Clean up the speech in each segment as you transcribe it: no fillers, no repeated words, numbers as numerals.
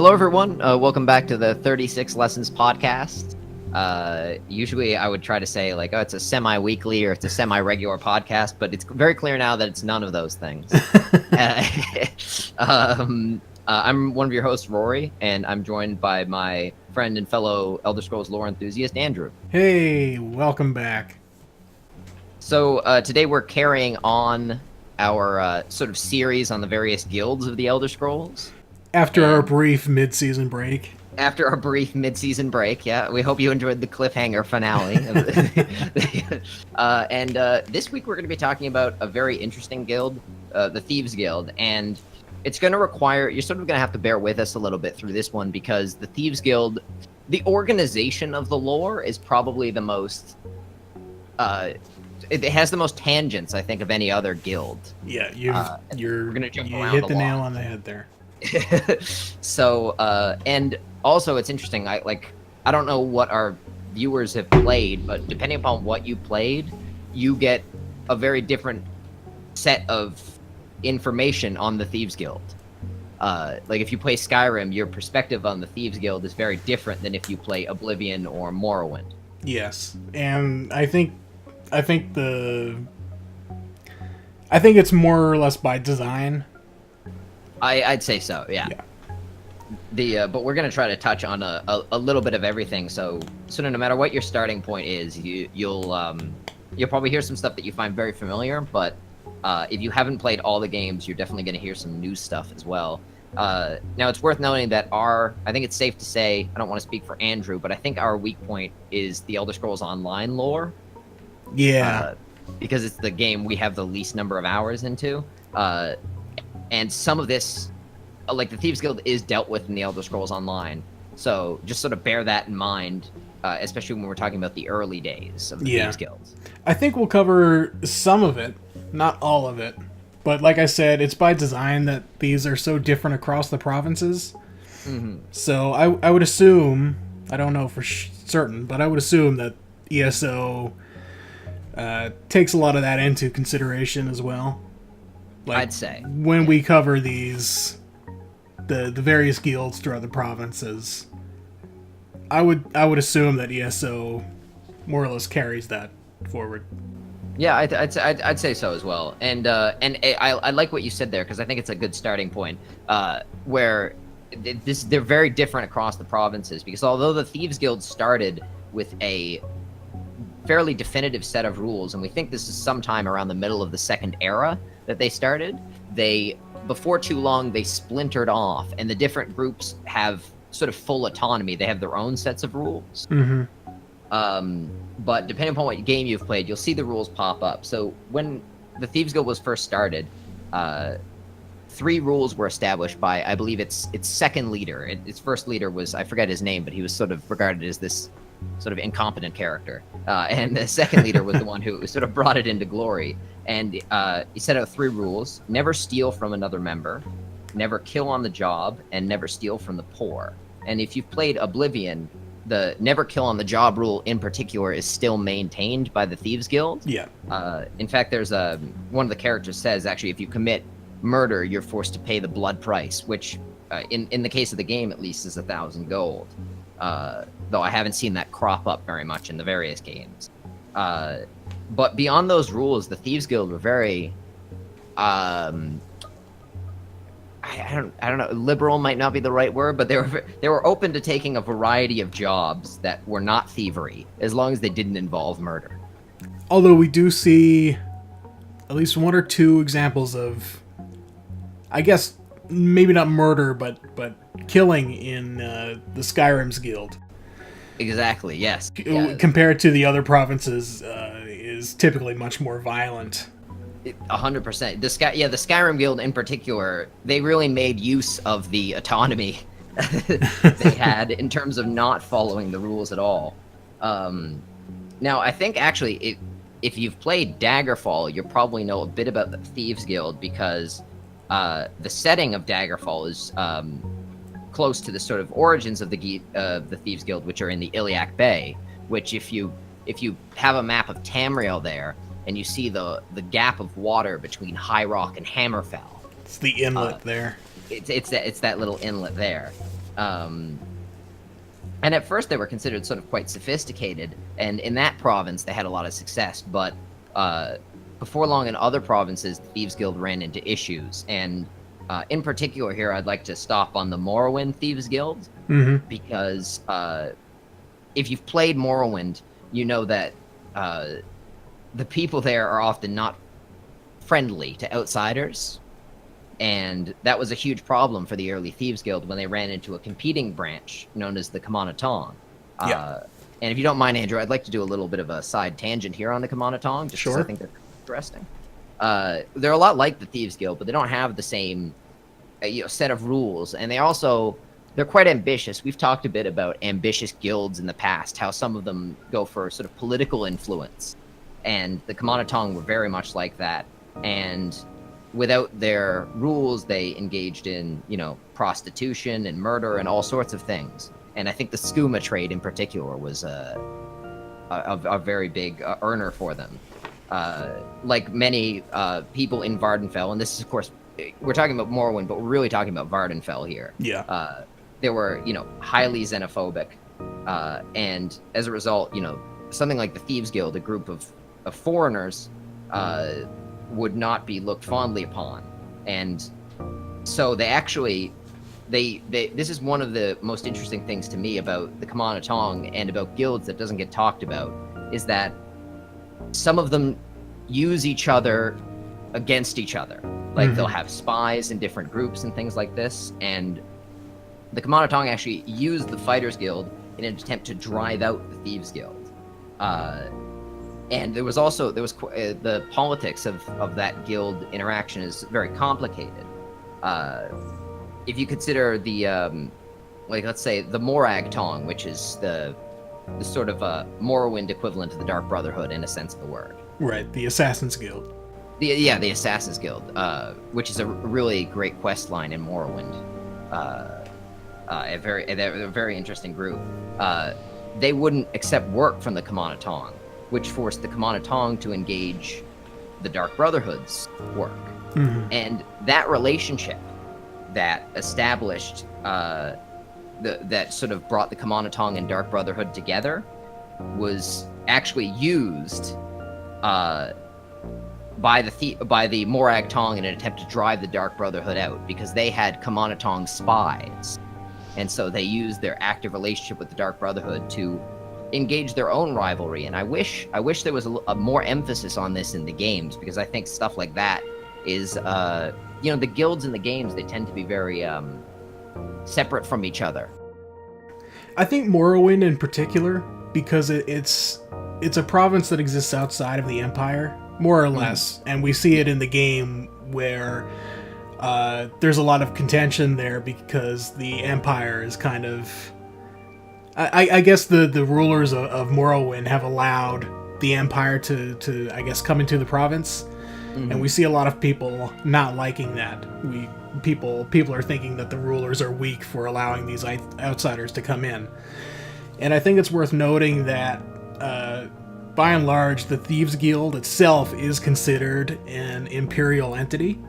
Hello, everyone. Welcome back to the 36 Lessons podcast. Usually I would try to say, like, oh, it's a semi-weekly or it's a semi-regular podcast, but it's very clear now that it's none of those things. I'm one of your hosts, Rory, and I'm joined by my friend and fellow Elder Scrolls lore enthusiast, Andrew. Hey, welcome back. So today we're carrying on our sort of series on the various guilds of the Elder Scrolls. After our brief mid-season break. After our brief mid-season break, yeah, we hope you enjoyed the cliffhanger finale. And this week we're going to be talking about a very interesting guild, the Thieves Guild, and it's going to require, you're sort of going to have to bear with us a little bit through this one, because the Thieves Guild, the organization of the lore is probably the most, it has the most tangents, I think, of any other guild. Yeah, you hit the nail on the head there. So, and also it's interesting, I don't know what our viewers have played, but depending upon what you played, you get a very different set of information on the Thieves Guild. Like if you play Skyrim, your perspective on the Thieves Guild is very different than if you play Oblivion or Morrowind. Yes, and I think it's more or less by design. I'd say so, yeah. But we're gonna try to touch on a little bit of everything. So no matter what your starting point is, you'll probably hear some stuff that you find very familiar. But if you haven't played all the games, you're definitely gonna hear some new stuff as well. Now it's worth noting that I think it's safe to say, I don't want to speak for Andrew, but I think our weak point is the Elder Scrolls Online lore. Yeah. Because it's the game we have the least number of hours into. And some of this, like the Thieves Guild, is dealt with in the Elder Scrolls Online. So just sort of bear that in mind, especially when we're talking about the early days of the Thieves Guild. I think we'll cover some of it, not all of it. But like I said, it's by design that these are so different across the provinces. Mm-hmm. So I would assume, I don't know for certain, but I would assume that ESO takes a lot of that into consideration as well. Like, I'd say when we cover these, the various guilds throughout the provinces, I would assume that ESO more or less carries that forward. Yeah, I'd say so as well. And I like what you said there, because I think it's a good starting point. Where they're very different across the provinces, because although the Thieves Guild started with a fairly definitive set of rules, and we think this is sometime around the middle of the Second Era that they started, before too long they splintered off, and the different groups have sort of full autonomy. They have their own sets of rules. Mm-hmm. But depending upon what game you've played, you'll see the rules pop up. So when the Thieves Guild was first started, 3 rules were established by, I believe, its second leader. Its first leader was, I forget his name, but he was sort of regarded as this sort of incompetent character. And the second leader was the one who sort of brought it into glory. And he set out 3 rules: never steal from another member, never kill on the job, and never steal from the poor. And if you've played Oblivion, the never kill on the job rule in particular is still maintained by the Thieves Guild. Yeah. In fact, there's one of the characters says, actually, if you commit murder, you're forced to pay the blood price, which in the case of the game, at least, is 1,000 gold. Though I haven't seen that crop up very much in the various games. But beyond those rules, the Thieves Guild were very, I don't know, liberal might not be the right word, but they were open to taking a variety of jobs that were not thievery, as long as they didn't involve murder. Although we do see at least 1 or 2 examples of, I guess, maybe not murder, but killing in the Skyrim's guild. Exactly, yes. Compared to the other provinces, is typically much more violent. 100%. The Skyrim Guild in particular, they really made use of the autonomy they had in terms of not following the rules at all. Now, I think actually, if you've played Daggerfall, you probably know a bit about the Thieves Guild, because the setting of Daggerfall is close to the sort of origins of the Thieves Guild, which are in the Iliac Bay. Which, if you have a map of Tamriel there, and you see the gap of water between High Rock and Hammerfell, it's the inlet there. It's that little inlet there. Um, and at first they were considered sort of quite sophisticated, and in that province they had a lot of success. But before long, in other provinces, the Thieves Guild ran into issues. And in particular, here I'd like to stop on the Morrowind Thieves Guild, because if you've played Morrowind, you know that the people there are often not friendly to outsiders. And that was a huge problem for the early Thieves Guild when they ran into a competing branch known as the Kamanatong. And if you don't mind, Andrew, I'd like to do a little bit of a side tangent here on the Kamanatong, just because I think they're interesting. They're a lot like the Thieves Guild, but they don't have the same set of rules. And they're quite ambitious. We've talked a bit about ambitious guilds in the past, how some of them go for sort of political influence. And the Kamanatong were very much like that. And without their rules, they engaged in, prostitution and murder and all sorts of things. And I think the skooma trade in particular was a very big earner for them. Like many people in Vardenfell, and this is, of course, we're talking about Morrowind, but we're really talking about Vardenfell here. There were, highly xenophobic. And as a result, something like the Thieves Guild, a group of foreigners, would not be looked fondly upon. And so they actually, this is one of the most interesting things to me about the Kamanatong and about guilds that doesn't get talked about, is that some of them use each other against each other. Like they'll have spies in different groups and things like this. And the Kamanatong actually used the Fighters Guild in an attempt to drive out the Thieves Guild. And there was the politics of that guild interaction is very complicated. If you consider the, let's say the Morag Tong, which is the sort of Morrowind equivalent to the Dark Brotherhood in a sense of the word. Right, the Assassin's Guild. The Assassin's Guild, which is a really great quest line in Morrowind. They're a very interesting group. They wouldn't accept work from the Kamanatong, which forced the Kamanatong to engage the Dark Brotherhood's work. And that relationship that established, that sort of brought the Kamanatong and Dark Brotherhood together, was actually used by the Morag Tong in an attempt to drive the Dark Brotherhood out, because they had Kamanatong spies. And so they used their active relationship with the Dark Brotherhood to engage their own rivalry. And I wish there was a more emphasis on this in the games, because I think stuff like that is, the guilds in the games, they tend to be very separate from each other. I think Morrowind in particular, because it's a province that exists outside of the Empire, more or less, and we see it in the game where there's a lot of contention there because the Empire is kind of... I guess the rulers of Morrowind have allowed the Empire to I guess, come into the province, and we see a lot of people not liking that. People are thinking that the rulers are weak for allowing these outsiders to come in. And I think it's worth noting that, by and large, the Thieves Guild itself is considered an imperial entity.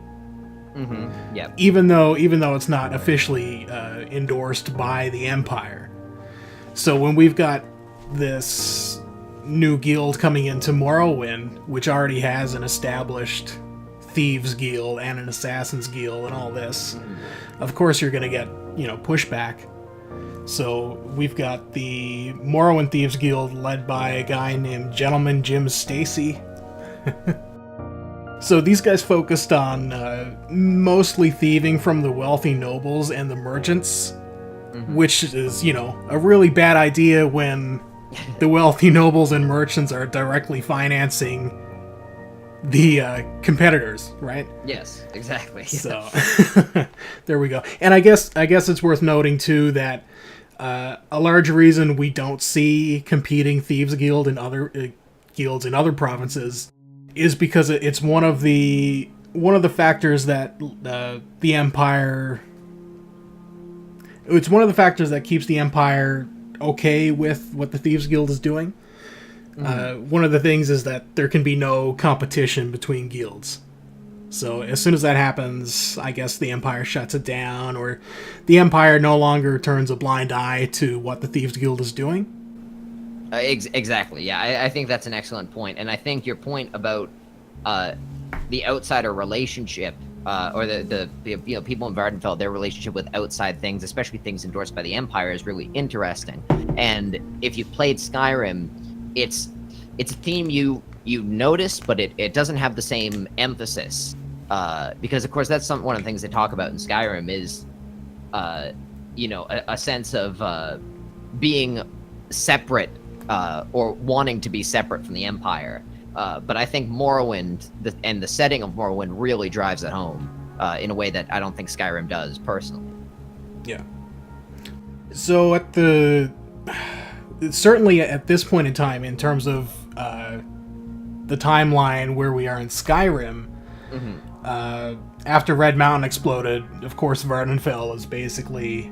Yep. Even though it's not officially endorsed by the Empire. So when we've got this new guild coming into Morrowind, which already has an established Thieves Guild and an Assassin's Guild and all this, of course you're going to get, pushback. So we've got the Morrowind Thieves Guild led by a guy named Gentleman Jim Stacy. So these guys focused on mostly thieving from the wealthy nobles and the merchants, which is, a really bad idea when the wealthy nobles and merchants are directly financing the competitors, right? Yes, exactly. So there we go. And I guess it's worth noting too that a large reason we don't see competing Thieves Guild in other guilds in other provinces is because it's one of the factors that the Empire. It's one of the factors that keeps the Empire okay with what the Thieves Guild is doing. One of the things is that there can be no competition between guilds. So as soon as that happens, I guess the Empire shuts it down, or the Empire no longer turns a blind eye to what the Thieves Guild is doing. Exactly. Yeah, I think that's an excellent point, and I think your point about the outsider relationship, or the people in Vardenfell, their relationship with outside things, especially things endorsed by the Empire, is really interesting. And if you've played Skyrim, it's a theme you notice, but it doesn't have the same emphasis. Because of course that's one of the things they talk about in Skyrim is, a sense of being separate, or wanting to be separate from the Empire. But I think Morrowind and the setting of Morrowind really drives it home in a way that I don't think Skyrim does personally. Yeah. So certainly at this point in time, in terms of the timeline where we are in Skyrim, after Red Mountain exploded, of course Vardenfell is basically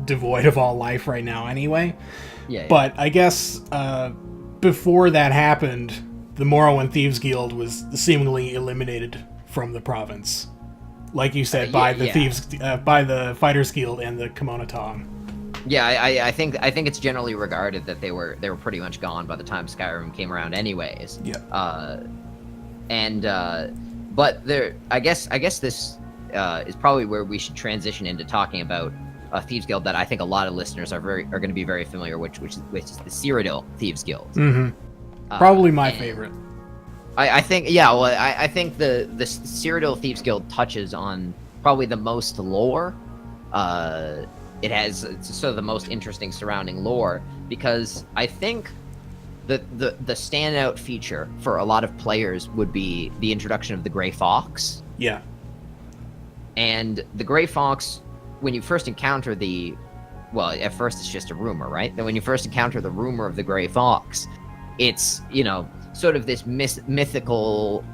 devoid of all life right now anyway. Yeah. But I guess before that happened, the Morrowind Thieves Guild was seemingly eliminated from the province, like you said, by the Fighters Guild and the Kimono Tong. Yeah, I think it's generally regarded that they were pretty much gone by the time Skyrim came around, anyways. Yeah. But I guess this is probably where we should transition into talking about Thieves Guild that I think a lot of listeners are going to be very familiar with, which is the Cyrodiil Thieves Guild. Mm-hmm. Probably my favorite. I think, yeah. Well, I think the Cyrodiil Thieves Guild touches on probably the most lore. It has sort of the most interesting surrounding lore, because I think the standout feature for a lot of players would be the introduction of the Grey Fox. Yeah. And the Grey Fox, when you first encounter at first it's just a rumor, right? Then when you first encounter the rumor of the Grey Fox, it's, sort of this mythical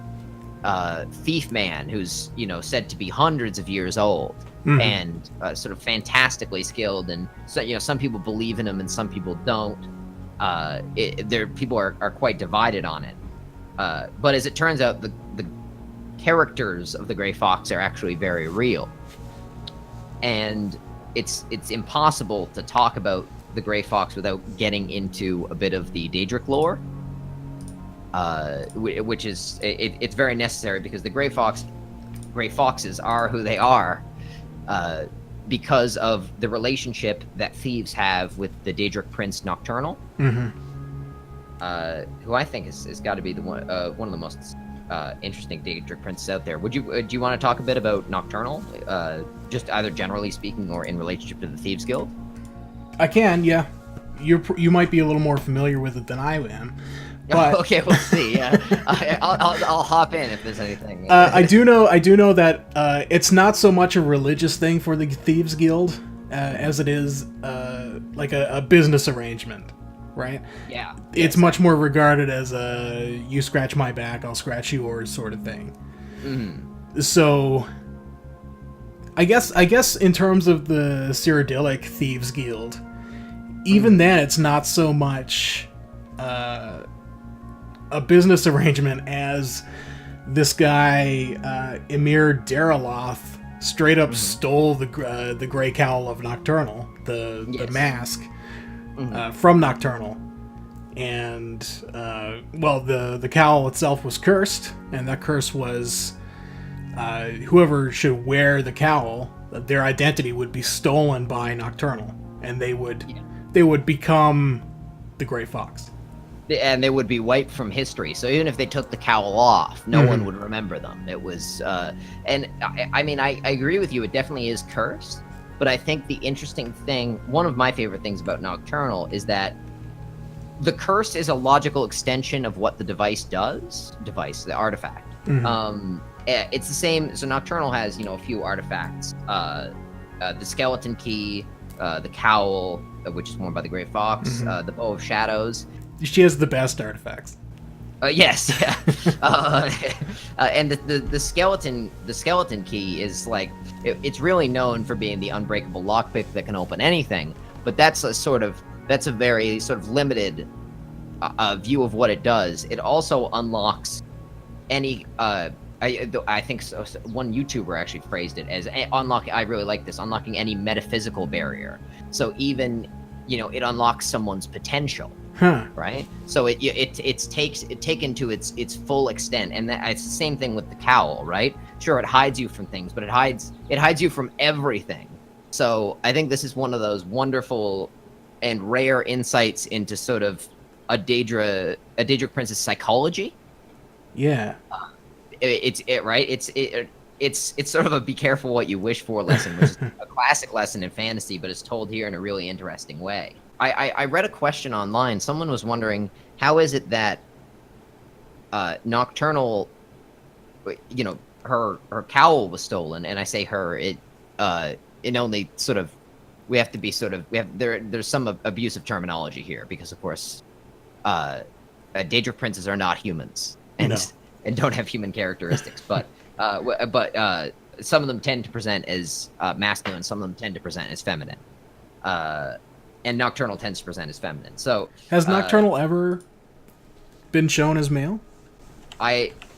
thief man who's, said to be hundreds of years old, and sort of fantastically skilled. And so, some people believe in him and some people don't. People are quite divided on it. But as it turns out, the characters of the Grey Fox are actually very real. And it's impossible to talk about the Grey Fox without getting into a bit of the Daedric lore, which is it's very necessary, because the Grey Foxes are who they are because of the relationship that thieves have with the Daedric prince Nocturnal, who I think is got to be the one of the most interesting Daedric princes out there. Do you want to talk a bit about Nocturnal, just either generally speaking or in relationship to the Thieves Guild? I can, yeah. You might be a little more familiar with it than I am. But okay, we'll see. Yeah, I'll hop in if there's anything. I do know that it's not so much a religious thing for the Thieves Guild as it is like a business arrangement, right? Yeah. It's much more regarded as a you scratch my back, I'll scratch yours sort of thing. Mm-hmm. So I guess in terms of the Cyrodiilic Thieves Guild, even then it's not so much a business arrangement as this guy Emir Daraloth straight up stole the gray cowl of Nocturnal, the mask, from Nocturnal. And the cowl itself was cursed, and that curse was whoever should wear the cowl, their identity would be stolen by Nocturnal, and they would become the Grey Fox. And they would be wiped from history. So even if they took the cowl off, no one would remember them. It was, and I mean, I agree with you. It definitely is cursed. But I think the interesting thing, one of my favorite things about Nocturnal, is that the curse is a logical extension of what the the artifact. It's the same. So Nocturnal has, a few artifacts. The skeleton key, the cowl, which is worn by the Grey Fox, the bow of shadows. She has the best artifacts. Yes, yeah. And the skeleton key is like, it's really known for being the unbreakable lockpick that can open anything. But that's a very sort of limited view of what it does. It also unlocks any I think one YouTuber actually phrased it as unlocking. I really like this, unlocking any metaphysical barrier. So even, it unlocks someone's potential, Huh. right? So it's taken to its full extent, and it's the same thing with the cowl, right? Sure, it hides you from things, but it hides you from everything. So I think this is one of those wonderful and rare insights into sort of a Daedric Prince's psychology. Yeah. It's sort of a be careful what you wish for lesson, which is a classic lesson in fantasy, but it's told here in a really interesting way. I read a question online. Someone was wondering, how is it that Nocturnal, her cowl was stolen, and I say her, it only sort of, we have to be sort of, there's some abusive terminology here, because of course Daedric princes are not humans, and No. and don't have human characteristics, but some of them tend to present as masculine, some of them tend to present as feminine, and Nocturnal tends to present as feminine. So Has Nocturnal ever been shown as male?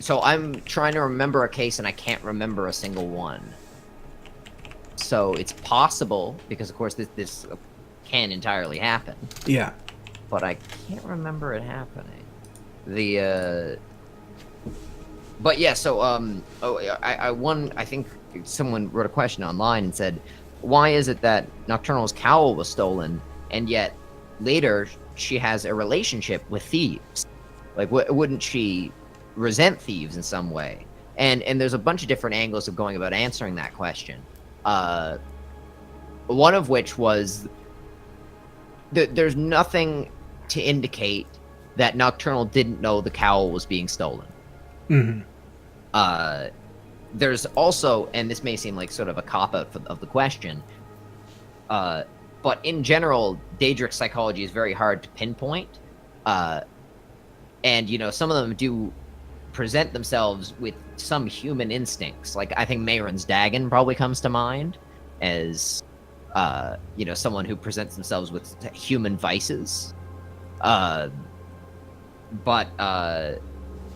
So I'm trying to remember a case, and I can't remember a single one. So it's possible, because of course this can entirely happen. Yeah. But I can't remember it happening. But yeah, so I think someone wrote a question online and said, why is it that Nocturnal's cowl was stolen, and yet later she has a relationship with Thieves? Like, wouldn't she resent Thieves in some way? And there's a bunch of different angles of going about answering that question. One of which was there's nothing to indicate that Nocturnal didn't know the cowl was being stolen. Mm-hmm. There's also, and this may seem like sort of a cop-out of the question, but in general, Daedric psychology is very hard to pinpoint. And, some of them do present themselves with some human instincts. Like, I think Mehrunes Dagon probably comes to mind as, someone who presents themselves with human vices. But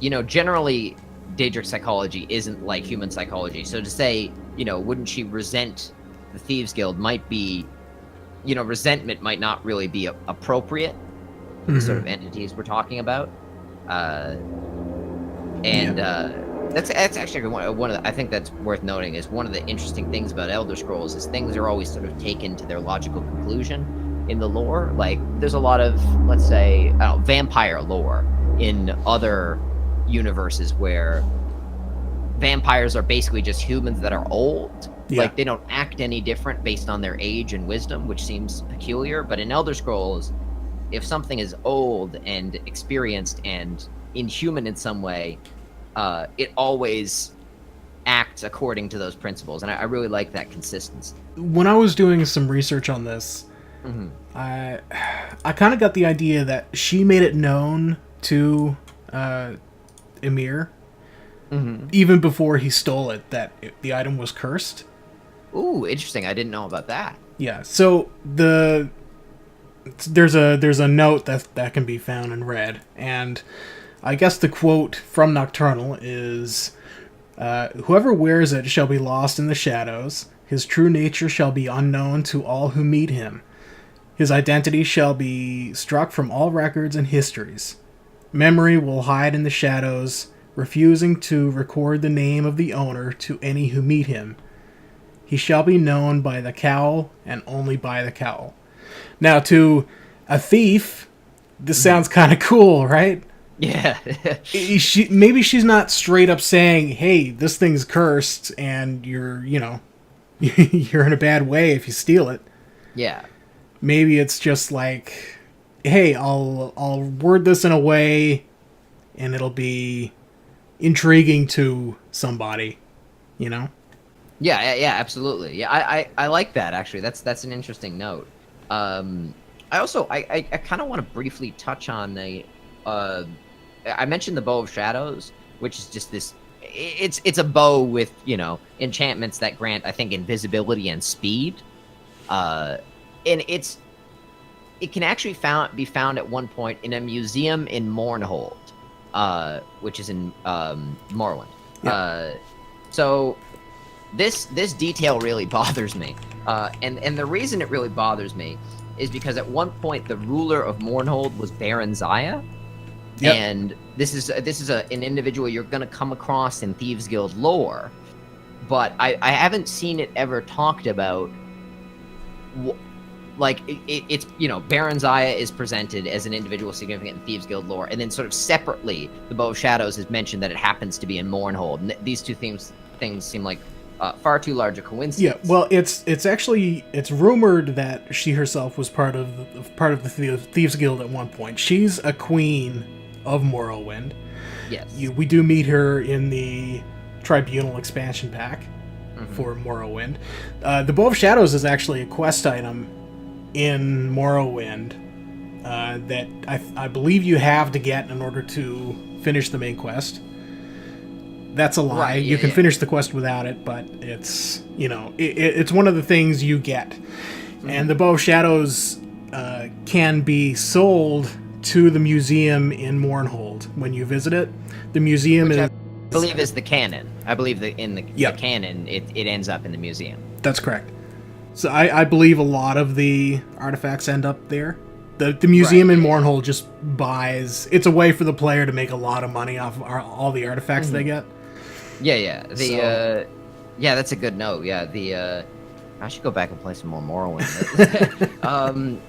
generally, Daedric psychology isn't like human psychology. So to say, wouldn't she resent the Thieves Guild might be, resentment might not really be appropriate for the sort of entities we're talking about. That's actually one of the, I think that's worth noting, is one of the interesting things about Elder Scrolls is things are always sort of taken to their logical conclusion in the lore. Like, there's a lot of, let's say, vampire lore in other universes where vampires are basically just humans that are old. Yeah. Like, they don't act any different based on their age and wisdom, which seems peculiar. But in Elder Scrolls, if something is old and experienced and inhuman in some way, it always acts according to those principles. And I really like that consistency. When I was doing some research on this, I kind of got the idea that she made it known to Emir, even before he stole it, that the item was cursed. Ooh, interesting. I didn't know about that. Yeah, so there's a note that can be found and read, and I guess the quote from Nocturnal is, whoever wears it shall be lost in the shadows. His true nature shall be unknown to all who meet him. His identity shall be struck from all records and histories. Memory will hide in the shadows, refusing to record the name of the owner to any who meet him. He shall be known by the cowl, and only by the cowl. Now, to a thief, this sounds kind of cool, right? Yeah. Maybe she's not straight up saying, hey, this thing's cursed, and you're you're in a bad way if you steal it. Yeah. Maybe it's just like, hey, I'll word this in a way, and it'll be intriguing to somebody, Yeah, absolutely. Yeah, I like that, actually. That's an interesting note. I also kind of want to briefly touch on I mentioned the Bow of Shadows, which is just this. It's a bow with enchantments that grant, I think, invisibility and speed. And it can actually be found at one point in a museum in Mournhold, which is in Morrowind. Yeah. So this detail really bothers me, and the reason it really bothers me is because at one point the ruler of Mournhold was Baron Zaya, Yep. and this is an individual you're going to come across in Thieves Guild lore, but I haven't seen it ever talked about. Like it's Baron Zaya is presented as an individual significant in Thieves Guild lore, and then sort of separately, the Bow of Shadows is mentioned that it happens to be in Mournhold, and these two things seem like far too large a coincidence. Yeah, well, it's actually rumored that she herself was part of the Thieves Guild at one point. She's a queen of Morrowind. Yes. We do meet her in the Tribunal expansion pack for Morrowind. The Bow of Shadows is actually a quest item in Morrowind that I believe you have to get in order to finish the main quest. That's a lie. Right, You can finish the quest without it, but it's it's one of the things you get. And the Bow of Shadows can be sold to the museum in Mournhold when you visit it. The museum I believe is the canon. I believe that in the canon it ends up in the museum. That's correct. So I believe a lot of the artifacts end up there. The museum in Mournhold just buys. It's a way for the player to make a lot of money off of all the artifacts they get. Yeah. Yeah, that's a good note. Yeah, I should go back and play some more Morrowind.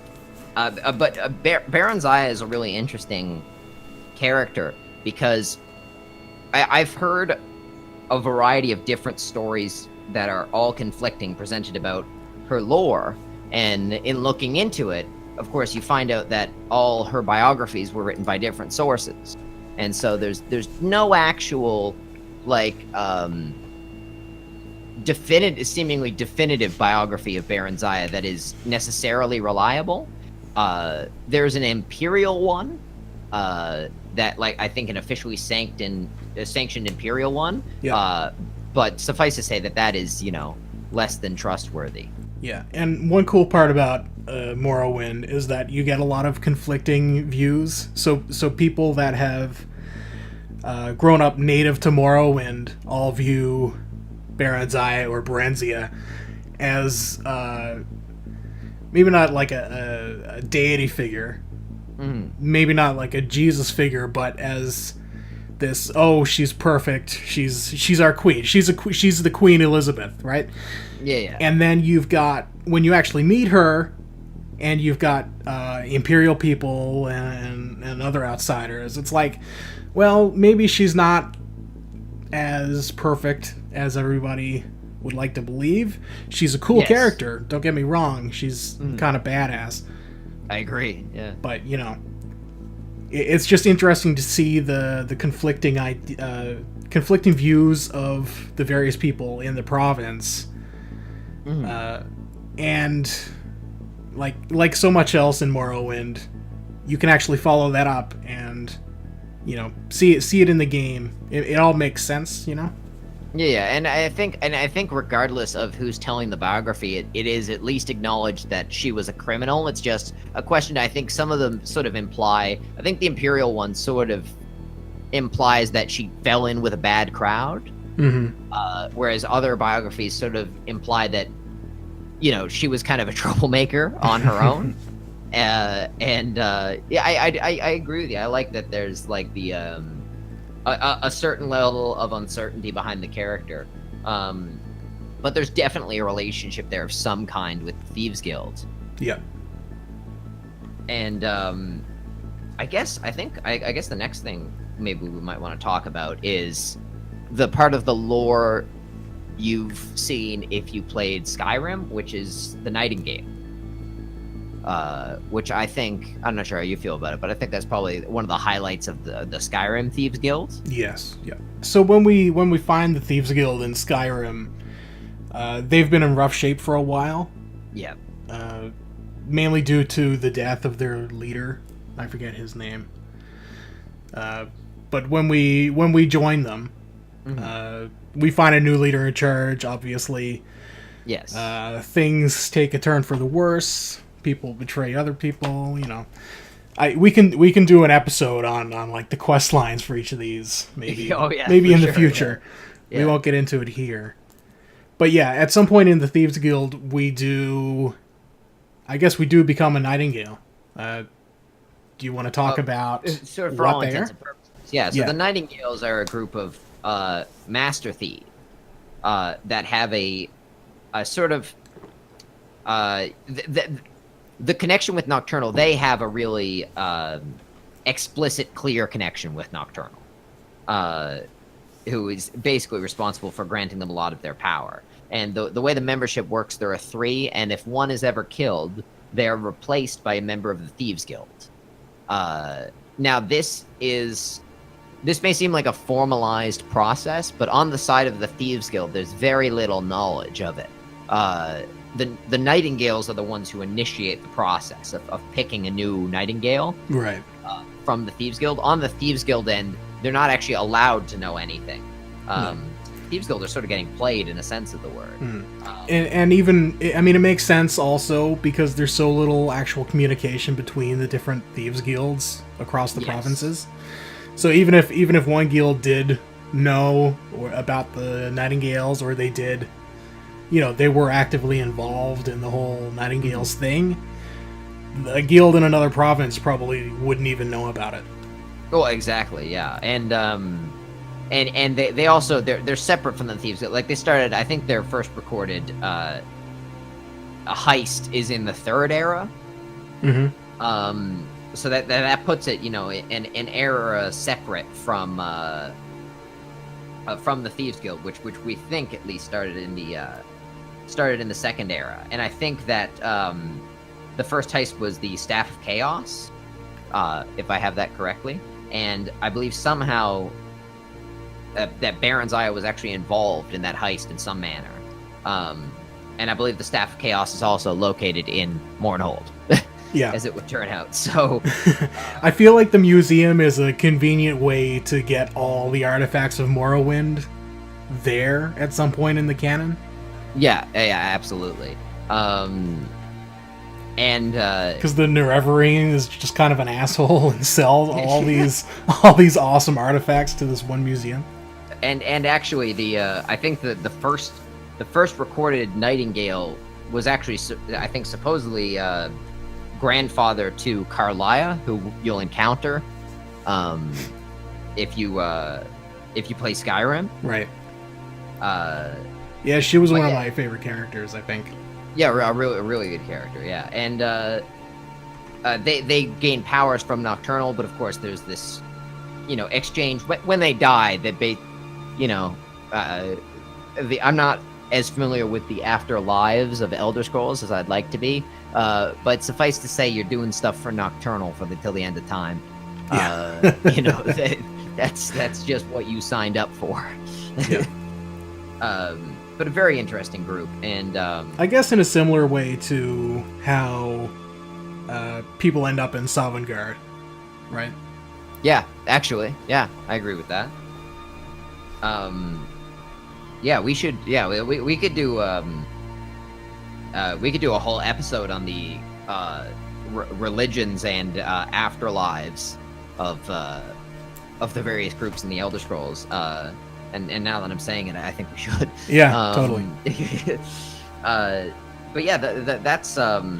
But Baron Zaya is a really interesting character because I've heard a variety of different stories that are all conflicting presented about her lore, and in looking into it, of course, you find out that all her biographies were written by different sources, and so there's no actual seemingly definitive biography of Baron Zaya that is necessarily reliable. There's an imperial one that I think an officially sanctioned imperial one. Yeah. But suffice to say that is less than trustworthy. Yeah, and one cool part about Morrowind is that you get a lot of conflicting views. So people that have grown up native to Morrowind all view Baron Zaya or Berenzia as maybe not like a deity figure, maybe not like a Jesus figure, but as this, she's perfect, she's our queen, she's the Queen Elizabeth, right? Yeah. And then you've got, when you actually meet her, and you've got imperial people and other outsiders, it's like, well, maybe she's not as perfect as everybody would like to believe. She's a cool character, don't get me wrong, she's kind of badass. I agree, yeah. But, it's just interesting to see the conflicting views of the various people in the province. And like so much else in Morrowind, you can actually follow that up and see it in the game. It all makes sense, Yeah, and I think regardless of who's telling the biography, it is at least acknowledged that she was a criminal. It's just a question I think some of them sort of imply. I think the Imperial one sort of implies that she fell in with a bad crowd, whereas other biographies sort of imply that she was kind of a troublemaker on her own. Yeah, I agree with you. I like that there's a certain level of uncertainty behind the character, but there's definitely a relationship there of some kind with the Thieves Guild. Yeah. And I guess the next thing maybe we might want to talk about is the part of the lore you've seen if you played Skyrim, which is the Nightingale. Which I'm not sure how you feel about it, but I think that's probably one of the highlights of the Skyrim Thieves Guild. Yes, yeah. So when we find the Thieves Guild in Skyrim, they've been in rough shape for a while. Yeah. Mainly due to the death of their leader. I forget his name. But when we join them, we find a new leader in charge, obviously. Yes. Things take a turn for the worse. People betray other people, we can do an episode on like the quest lines for each of these, maybe. Oh, yeah, maybe for in the sure, future. yeah. We won't get into it here. But yeah, at some point in the Thieves Guild, we do become a Nightingale. Do you want to talk about Sort of for what all they intents are? and purposes. Yeah, so Yeah. the Nightingales are a group of master thieves that have a sort of the connection with Nocturnal. They have a really explicit, clear connection with Nocturnal, who is basically responsible for granting them a lot of their power. And the way the membership works, there are 3, and if one is ever killed, they are replaced by a member of the Thieves Guild. Now, this may seem like a formalized process, but on the side of the Thieves Guild, there's very little knowledge of it. The Nightingales are the ones who initiate the process of picking a new Nightingale Right. from the Thieves Guild. On the Thieves Guild end, they're not actually allowed to know anything. Thieves Guild are sort of getting played in a sense of the word. And even, I mean, it makes sense also because there's so little actual communication between the different Thieves Guilds across the provinces. So even if one guild did know about the Nightingales, or they did, they were actively involved in the whole Nightingales thing, a guild in another province probably wouldn't even know about it. Oh, exactly, yeah. And they also they're separate from the Thieves Guild. Like, they started, I think their first recorded a heist is in the 3rd era. So that puts it, in an era separate from the Thieves Guild, which we think at least started in the 2nd era. And I think that the first heist was the Staff of Chaos, if I have that correctly. And I believe somehow that Baron's Eye was actually involved in that heist in some manner. And I believe the Staff of Chaos is also located in Mournhold. Yeah. As it would turn out. So I feel like the museum is a convenient way to get all the artifacts of Morrowind there at some point in the canon. Yeah, absolutely. And because the Nerevarine is just kind of an asshole and sells all these awesome artifacts to this one museum. And actually, I think that the first recorded Nightingale was actually, I think, supposedly grandfather to Carlia, who you'll encounter if you play Skyrim. Right. Yeah, she was one of my favorite characters, I think. Yeah, a really good character. Yeah, and they gain powers from Nocturnal, but of course there's this, exchange when they die. I'm not as familiar with the afterlives of Elder Scrolls as I'd like to be, but suffice to say, you're doing stuff for Nocturnal till the end of time. Yeah. That's just what you signed up for. Yeah. But a very interesting group, and I guess in a similar way to how people end up in Sovngarde, right? Yeah, actually, yeah, I agree with that. Yeah, we should. Yeah, we could do. We could do a whole episode on the religions and afterlives of the various groups in the Elder Scrolls. And now that I'm saying it, I think we should. Yeah, totally. But yeah, that's so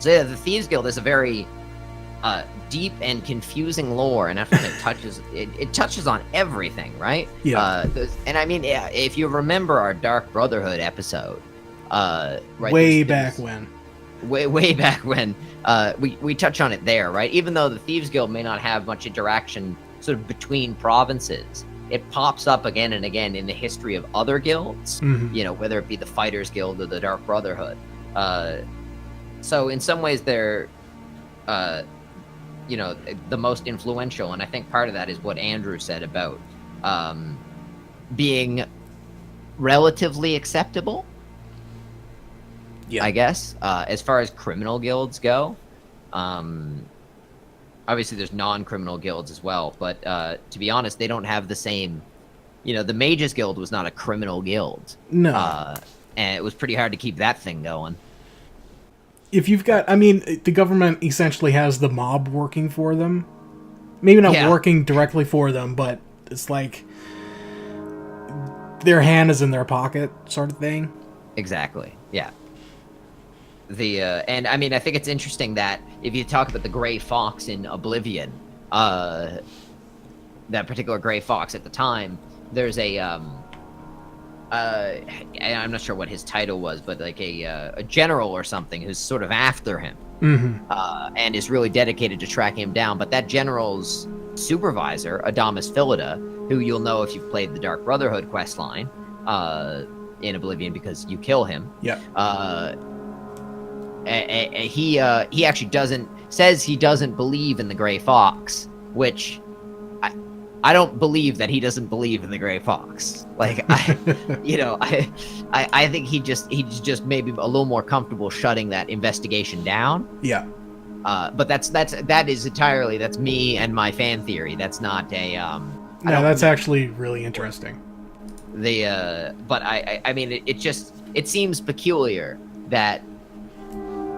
yeah, the Thieves Guild is a very deep and confusing lore, and after it touches on everything, right? Yeah. And I mean, yeah, if you remember our Dark Brotherhood episode, right? Way back when, we touch on it there, right? Even though the Thieves Guild may not have much interaction sort of between provinces, it pops up again and again in the history of other guilds, whether it be the Fighters Guild or the Dark Brotherhood. So in some ways they're, the most influential, and I think part of that is what Andrew said about being relatively acceptable. Yeah, I guess as far as criminal guilds go. Obviously, there's non-criminal guilds as well, but to be honest, they don't have the same. The Mages Guild was not a criminal guild. No. And it was pretty hard to keep that thing going. if you've got, I mean, the government essentially has the mob working for them. Maybe not Yeah. working directly for them, but it's like their hand is in their pocket, sort of thing. Exactly. Yeah. And I mean, I think it's interesting that if you talk about the gray fox in Oblivion, that particular gray fox at the time, there's I'm not sure what his title was, but like a general or something who's sort of after him, and is really dedicated to tracking him down. But that general's supervisor, Adamus Philida, who you'll know if you've played the Dark Brotherhood questline in Oblivion because you kill him. Yeah. He actually says he doesn't believe in the gray fox, which I don't believe that he doesn't believe in the gray fox. Like I think he's just maybe a little more comfortable shutting that investigation down. Yeah. But that is entirely, that's me and my fan theory. That's not a No, that's actually really interesting. But I mean it seems peculiar that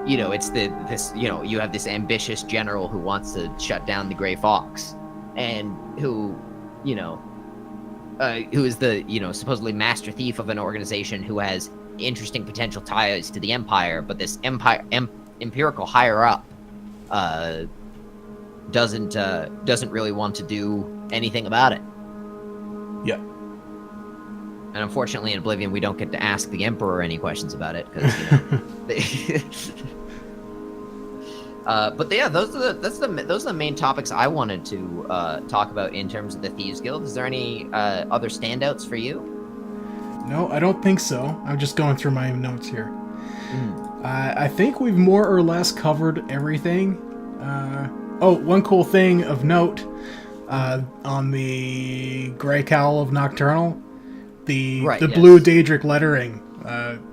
it's you have this ambitious general who wants to shut down the gray fox, and who is the supposedly master thief of an organization who has interesting potential ties to the empire, but this empirical higher up doesn't really want to do anything about it. Yeah. And unfortunately, in Oblivion, we don't get to ask the Emperor any questions about it because but yeah, those are the main topics I wanted to talk about in terms of the Thieves Guild. Is there any other standouts for you? No, I don't think so. I'm just going through my notes here. I think we've more or less covered everything. One cool thing of note on the Grey Cowl of Nocturnal, the blue Daedric lettering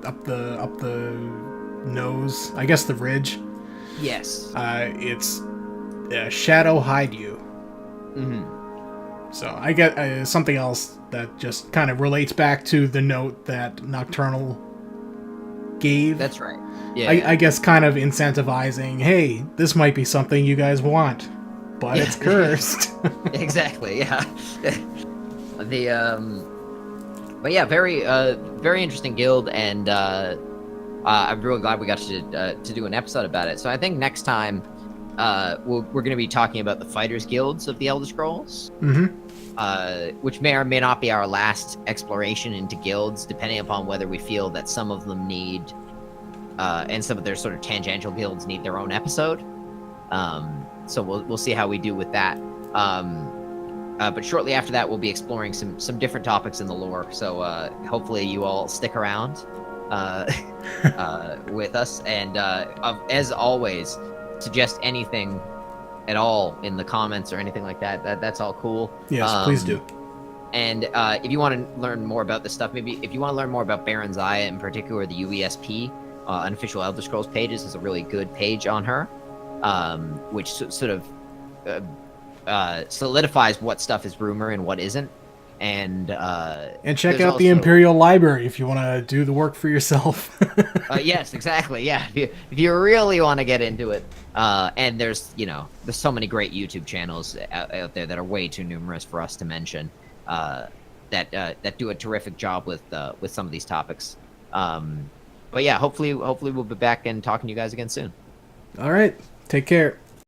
up the nose, I guess the ridge. Yes. It's Shadow Hide You. So I get something else that just kind of relates back to the note that Nocturnal gave. That's right. Yeah. I guess kind of incentivizing, hey, this might be something you guys want, but it's cursed. Exactly. Yeah. But yeah, very interesting guild, and I'm really glad we got to do an episode about it. So I think next time we're going to be talking about the Fighters Guilds of the Elder Scrolls, which may or may not be our last exploration into guilds, depending upon whether we feel that some of them need, and some of their sort of tangential guilds need their own episode. So we'll see how we do with that. But shortly after that, we'll be exploring some different topics in the lore. So hopefully you all stick around with us, and as always, suggest anything at all in the comments or anything like that. That's all cool. Yes, please do. And if you want to learn more about this stuff, maybe if you want to learn more about Baron Zaya in particular, the UESP unofficial Elder Scrolls pages is a really good page on her, which sort of solidifies what stuff is rumor and what isn't. And check out the Imperial Library if you want to do the work for yourself. Yes, exactly. Yeah, if you really want to get into it, and there's so many great YouTube channels out there that are way too numerous for us to mention, that do a terrific job with some of these topics. But yeah, hopefully we'll be back and talking to you guys again soon. All right, take care.